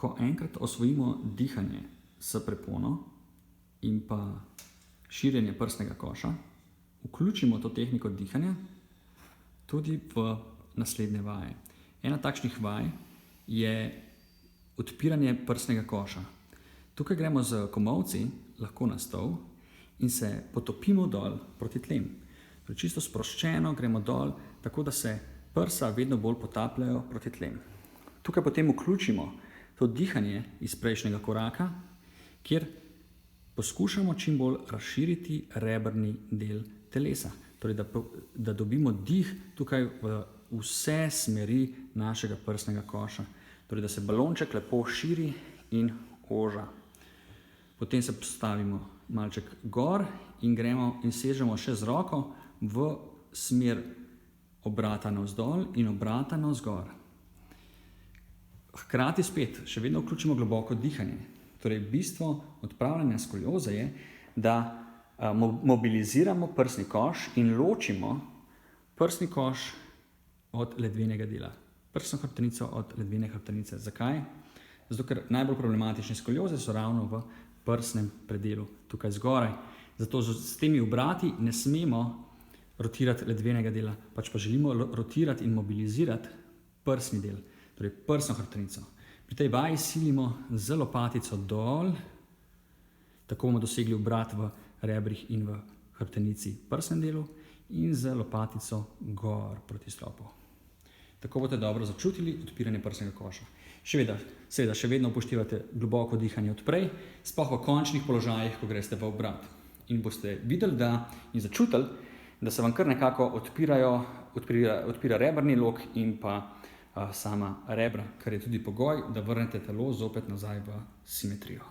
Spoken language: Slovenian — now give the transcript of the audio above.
ko enkrat osvojimo dihanje s prepono in pa širjenje prsnega koša, vključimo to tehniko dihanja tudi v naslednje vaje. Ena takšnih vaj je odpiranje prsnega koša. Tukaj gremo z komolci lahko na stol in se potopimo dol proti tlem. Torej čisto sproščeno gremo dol, tako da se prsa vedno bolj potapljajo proti tlem. Tukaj potem vključimo to dihanje iz prejšnjega koraka, kjer poskušamo čim bolj razširiti rebrni del telesa. Torej, da dobimo dih tukaj v vse smeri našega prsnega koša. Torej, da se balonček lepo širi in oža. Potem se postavimo malček gor in gremo in sežemo še z roko v smer obrata navzdol in obrata navzgor. Hkrati spet še vedno vključimo globoko dihanje. Torej, bistvo odpravljanja skolioze je, da mobiliziramo prsni koš in ločimo prsni koš od ledvenega dela. Prsno hrbtenico od ledvene hrbtenice. Zakaj? Zato, ker najbolj problematične skolioze so ravno v prsnem predelu, tukaj zgoraj. Zato s temi obrati ne smemo rotirati ledvenega dela, pač pa želimo rotirati in mobilizirati prsni del, torej prsno hrbtenico. Pri tej vaji silimo z lopatico dol, tako bomo dosegli obrat v rebrih in v hrbtenici prsnem delu in z lopatico gor proti stropu. Tako boste dobro začutili odpiranje prsnega koša. Seveda, še vedno upoštevate globoko dihanje odprej, sploh v končnih položajih, ko greste v obrat. In boste videli in začutili, da se vam kar nekako odpira rebrni lok in pa sama rebra, kar je tudi pogoj, da vrnete telo zopet nazaj v simetrijo.